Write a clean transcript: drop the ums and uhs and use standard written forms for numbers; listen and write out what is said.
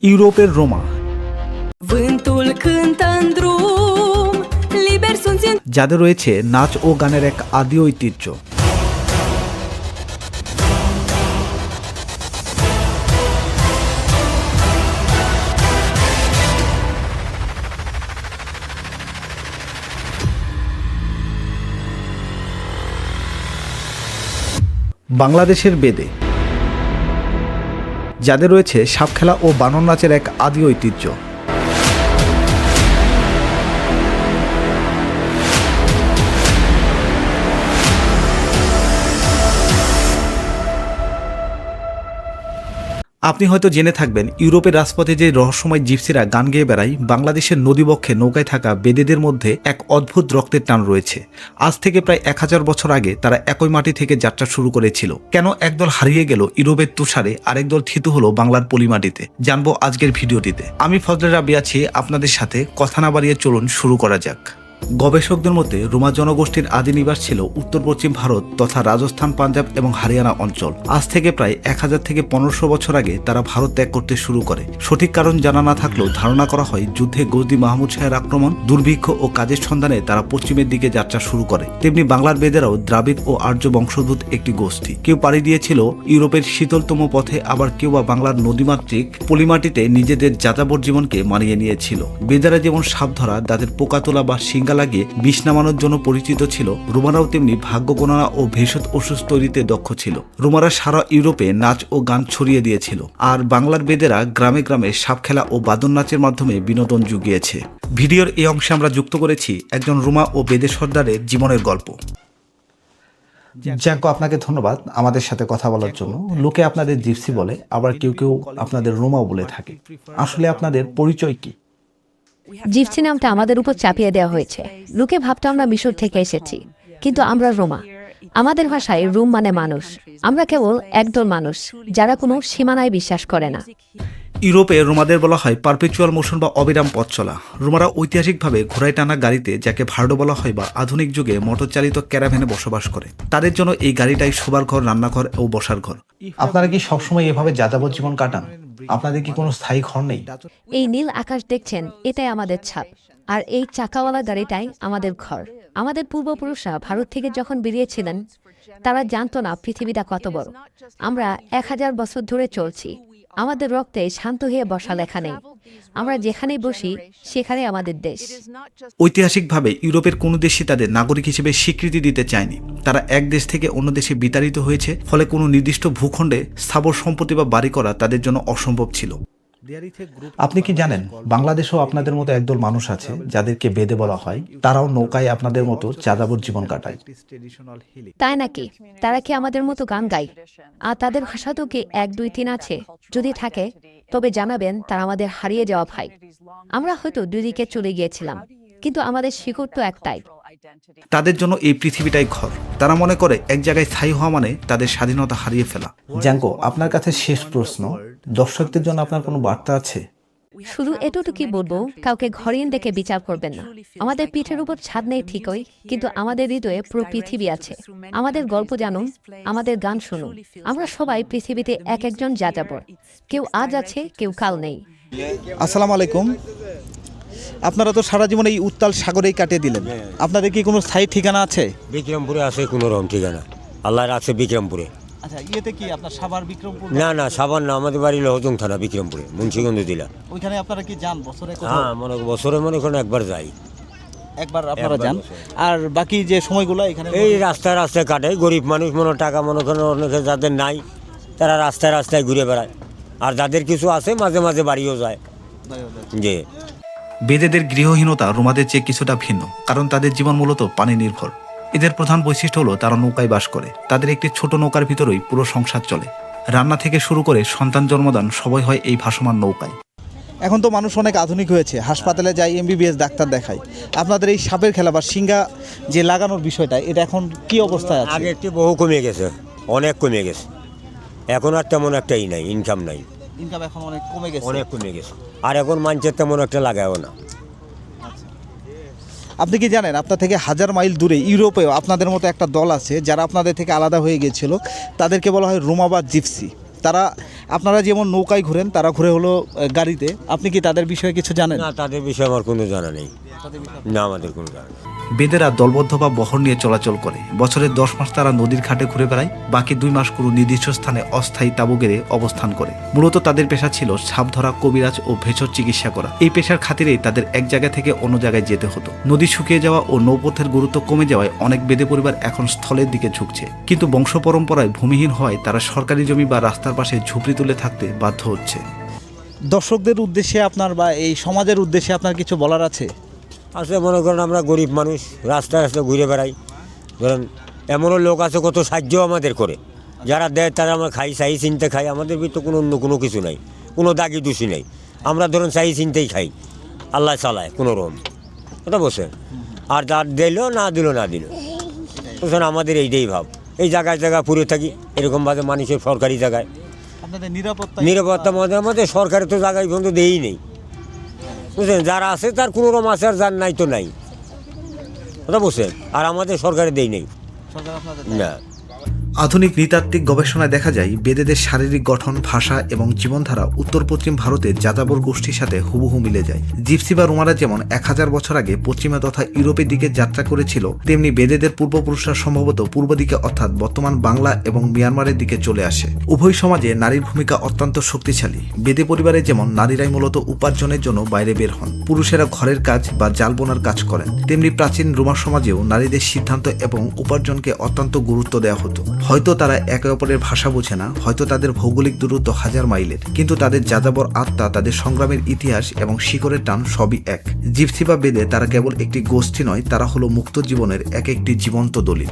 ইউরোপের Ruma, Vântul cântă în drum, liber sunt în... যাদের রয়েছে নাচ ও গানের এক আদি ঐতিহ্য। বাংলাদেশের বেদে, যাদের রয়েছে সাপ খেলা ও বানর নাচের এক আদি ঐতিহ্য। আপনি হয়তো জেনে থাকবেন, ইউরোপের রাজপথে যে রহস্যময় জিপসিরা গান গেয়ে বেড়ায়, বাংলাদেশের নদীবক্ষে নৌকায় থাকা বেদেদের মধ্যে এক অদ্ভুত রক্তের টান রয়েছে। আজ থেকে প্রায় 1000 বছর আগে তারা একই মাটি থেকে যাত্রা শুরু করেছিল। কেন একদল হারিয়ে গেল ইউরোপের তুষারে, আরেক দল থিতু হলো বাংলার পলিমাটিতে, জানবো আজকের ভিডিওটিতে। আমি ফজলে রাব্বি আছি আপনাদের সাথে। কথা না বাড়িয়ে চলুন শুরু করা যাক। গবেষকদের মতে রোমা জনগোষ্ঠীর আদি নিবাস ছিল উত্তর পশ্চিম ভারত তথা রাজস্থান, পাঞ্জাব এবং হরিয়ানা অঞ্চল। আজ থেকে প্রায় 1000 থেকে 1500 বছর আগে তারা ভারত ত্যাগ করতে শুরু করে। সঠিক কারণ জানা না থাকলেও ধারণা করা হয় যুদ্ধে গজনী মাহমুদ শাহের আক্রমণ, দুর্ভিক্ষ ও কাজের সন্ধানে তারা পশ্চিমের দিকে যাত্রা শুরু করে। তেমনি বাংলার বেদেরাও দ্রাবিড় ও আর্য বংশোদ্ভূত একটি গোষ্ঠী। কেউ পাড়ি দিয়েছিল ইউরোপের শীতলতম পথে, আবার কেউ বা বাংলার নদীমাতৃক পলিমাটিতে নিজেদের যাযাবর জীবনকে মানিয়ে নিয়েছিল। বেদেরা যেমন সাপ ধরা, দাঁতের পোকা তোলা বা শিঙ্গা লাগিয়ে বিষ নামানোর জন্য পরিচিত ছিল, রোমারাও তেমনি ভাগ্য গণনা ও ভেষজ ওষুধ তৈরিতে দক্ষ ছিল। রোমারা সারা ইউরোপে নাচ ও গান ছড়িয়ে দিয়েছিল, আর বাংলার বেদেরা গ্রামে গ্রামে সাপ খেলা ও বাদন নাচের মাধ্যমে বিনোদন জুগিয়েছে। ভিডিওর এই অংশে আমরা যুক্ত করেছি একজন রোমা ও বেদে সর্দারের জীবনের গল্প। জ্যাঙ্কো, আপনাকে ধন্যবাদ আমাদের সাথে কথা বলার জন্য। লোকে আপনাদের জিপসি বলে, আবার কেউ কেউ আপনাদের রোমাও বলে থাকে। আসলে আপনাদের পরিচয় কি? জিপসি নামটা আমাদের উপর চাপিয়ে দেওয়া হয়েছে। লোকে ভাবতো আমরা মিশর থেকে এসেছি, কিন্তু আমরা রোমা। আমাদের ভাষায় রোম মানে মানুষ। আমরা কেবল একদল মানুষ যারা কোনো সীমানায় বিশ্বাস করে না। ইউরোপে রোমাদের বলা হয় পারপেচুয়াল মোশন বা অবিরাম পথ চলা। রোমারা ঐতিহাসিকভাবে ঘোড়ায় টানা গাড়িতে, যাকে ভার্ডো বলা হয়, বা আধুনিক যুগে মোটর চালিত ক্যারাভ্যানে বসবাস করে। তাদের জন্য এই গাড়িটাই শোবার ঘর, রান্নাঘর ও বসার ঘর। আপনারা কি সবসময় এভাবে যাযাবর জীবন কাটান? আপনাদের কি কোনো স্থায়ী ঘর নেই? এই নীল আকাশ দেখছেন, এটাই আমাদের ছাপ, আর এই চাকাওয়ালা গাড়িটাই আমাদের ঘর। আমাদের পূর্বপুরুষরা ভারত থেকে যখন বেরিয়েছিলেন, তারা জানতো না পৃথিবীটা কত বড়। আমরা 1000 বছর ধরে চলছি। আমাদের রক্তে শান্ত হয়ে বসা লেখা নেই। আমরা যেখানেই বসি সেখানে আমাদের দেশ। ঐতিহাসিকভাবে ইউরোপের কোনো দেশই তাদের নাগরিক হিসেবে স্বীকৃতি দিতে চায়নি। তারা এক দেশ থেকে অন্য দেশে বিতাড়িত হয়েছে, ফলে কোনো নির্দিষ্ট ভূখণ্ডে স্থাবর সম্পত্তি বা বাড়ি করা তাদের জন্য অসম্ভব ছিল। আপনি কি জানেন, বাংলাদেশেও আপনাদের মতো একদল মানুষ আছে যাদেরকে বেদে বলা হয়। তারাও নৌকায় আপনাদের মতো যাযাবর জীবন কাটায়। তাই নাকি? তারা কি আমাদের মতো গান গায়? আর তাদের ভাষাতেও কি 1, 2, 3 আছে? যদি থাকে তবে জানাবেন, তারা আমাদের হারিয়ে যাওয়া ভাই। আমরা হয়তো দুদিকে চলে গিয়েছিলাম, কিন্তু আমাদের শিকড় তো একটাই। তাদের জন্য এই পৃথিবীটাই ঘর। তারা মনে করে এক জায়গায় স্থায়ী হওয়া মানে তাদের স্বাধীনতা হারিয়ে ফেলা। জ্যাঙ্কো, আপনার কাছে শেষ প্রশ্ন, দর্শকদের জন্য আপনার কোনো বার্তা আছে? শুধু এতটুকুই বলবো, কাউকে ঘরিয়ে দেখে বিচার করবেন না। আমাদের পিঠের উপর ছাদ নেই ঠিকই, কিন্তু আমাদের হৃদয়ে পুরো পৃথিবী আছে। আমাদের গল্প জানুন, আমাদের গান শুনুন। আমরা সবাই পৃথিবীতে এক একজন যাযাবর। কেউ আজ আছে, কেউ কাল নেই। আসসালামু আলাইকুম। আপনারা তো সারা জীবন এই উত্তাল সাগরেই কাটিয়ে দিলেন। আপনাদের কি কোনো স্থায়ী ঠিকানা আছে? বিক্রমপুরে আছে কোনো রকম ঠিকানা, আল্লাহর আছে বিক্রমপুরে। আচ্ছা, ইয়েতে কি আপনার সাভার, বিক্রমপুর? না না, সাবান না, আমাদের বাড়ি লহজং থানা, বিক্রমপুরে, মুন্সিগঞ্জ জেলা। ওইখানে আপনারা কি যান বছরে? হ্যাঁ, বছরে মনে করেন একবার যাই। একবার আপনারা যান, আর বাকি যে সময়গুলো এখানে এই রাস্তায় রাস্তায় কাটে। গরিব মানুষ টাকা মনে করেন অনেকে যাদের নাই, তারা রাস্তায় রাস্তায় ঘুরে বেড়ায়। আর যাদের কিছু আছে মাঝে মাঝে বাড়িও যায়। যে বেদেদের গৃহহীনতা রোমাদের চেয়ে কিছুটা ভিন্ন, কারণ তাদের জীবন মূলত পানি নির্ভর। এদের প্রধান বৈশিষ্ট্য হলো তারা নৌকায় বাস করে। তাদের একটি ছোট নৌকার ভিতরেই পুরো সংসার চলে। রান্না থেকে শুরু করে সন্তান জন্মদান সবই হয় এই ভাসমান নৌকায়। এখন তো মানুষ অনেক আধুনিক হয়েছে, হাসপাতালে যায়, MBBS ডাক্তার দেখায়। আপনাদের এই সাপের খেলা বা শিঙ্গা যে লাগানোর বিষয়টা, এটা এখন কি অবস্থায় আছে? আগে একটু বহু কমে গেছে, অনেক কমে গেছে। এখন আর তেমন একটাই নাই, ইনকাম নাই। ইনকাম এখন অনেক কমে গেছে। অনেক কমে গেছে, আর এখন মানুষের তেমন একটা লাগায়ও না। আপনি কি জানেন, আপনার থেকে 1000 মাইল দূরে ইউরোপেও আপনাদের মতো একটা দল আছে যারা আপনাদের থেকে আলাদা হয়ে গিয়েছিল। তাদেরকে বলা হয় রোমা বা জিপসি। তারা আপনারা যেমন নৌকায় ঘুরেন তারা ঘুরে হলো গাড়িতে, আপনি কি তাদের বিষয়ে কিছু জানেন? না, তাদের বিষয়ে আমার কোনো জানা নেই। না, আমাদের কোনো জানা নেই। বেদেরা দলবদ্ধ বা বহর নিয়ে চলাচল করে। বছরের 10 মাস তারা নদীর ঘাটে ঘুরে বেড়ায়, বাকি 2 মাস কোনো নির্দিষ্ট স্থানে অস্থায়ী তাঁবু গেড়ে অবস্থান করে। মূলত তাদের পেশা ছিল সাপ ধরা, কবিরাজ ও ভেষজ চিকিৎসা করা। এই পেশার খাতিরেই তাদের এক জায়গা থেকে অন্য জায়গায় যেতে হতো। নদী শুকিয়ে যাওয়া ও নৌপথের গুরুত্ব কমে যাওয়ায় অনেক বেদে পরিবার এখন স্থলের দিকে ঝুঁকছে, কিন্তু বংশ পরম্পরায় ভূমিহীন হওয়ায় তারা সরকারি জমি বা রাস্তার পাশে ঝুপড়ি তুলে থাকতে বাধ্য হচ্ছে। দর্শকদের উদ্দেশ্যে আপনার বা এই সমাজের উদ্দেশ্যে আপনার কিছু বলার আছে? আসলে মনে করেন আমরা গরিব মানুষ, রাস্তায় রাস্তায় ঘুরে বেড়াই। ধরেন এমনও লোক আছে কত সাহায্য আমাদের করে, যারা দেয় তারা আমরা খাই, চাই চিনতে খাই। আমাদের ভিতরে কোনো অন্য কোনো কিছু নাই, কোনো দাগি দোষী নেই। আমরা ধরুন চাই চিনতেই খাই, আল্লাহ চালায় কোনো রকম, ওটা বসে। আর যার দিল না দিল না দিল, বুঝছেন, আমাদের এইটাই ভাব। এই জায়গায় জায়গায় পুরে থাকি এরকমভাবে মানুষের সরকারি জায়গায় আপনাদের নিরাপত্তা আমাদের সরকারি তো জায়গায় পর্যন্ত দেই নেই, বুঝলেন। যারা আছে তার কোনো রকম আছে, আর যার নাই তো নাই, ওটা বসে। আর আমাদের সরকারে দেই নেই না। আধুনিক নৃতাত্ত্বিক গবেষণায় দেখা যায় বেদেদের শারীরিক গঠন, ভাষা এবং জীবনধারা উত্তর পশ্চিম ভারতের যাযাবর গোষ্ঠীর সাথে হুবহু মিলে যায়। জিপসি বা রোমারা যেমন 1000 বছর আগে পশ্চিমা তথা ইউরোপের দিকে যাত্রা করেছিল, তেমনি বেদেদের পূর্বপুরুষরা সম্ভবত পূর্ব দিকে অর্থাৎ বর্তমান বাংলা এবং মিয়ানমারের দিকে চলে আসে। উভয় সমাজে নারীর ভূমিকা অত্যন্ত শক্তিশালী। বেদে পরিবারে যেমন নারীরাই মূলত উপার্জনের জন্য বাইরে বের হন, পুরুষেরা ঘরের কাজ বা জাল বোনার কাজ করেন, তেমনি প্রাচীন রোমা সমাজেও নারীদের সিদ্ধান্ত এবং উপার্জনকে অত্যন্ত গুরুত্ব দেওয়া হতো। হয়তো তারা একে অপরের ভাষা বোঝে না, হয়তো তাদের ভৌগোলিক দূরত্ব 1000 মাইলের, কিন্তু তাদের যাযাবর আত্মা, তাদের সংগ্রামের ইতিহাস এবং শিকড়ের টান সবই এক। জিপসি বা বেদে তারা কেবল একটি গোষ্ঠী নয়, তারা হলো মুক্ত জীবনের এক একটি জীবন্ত দলিল।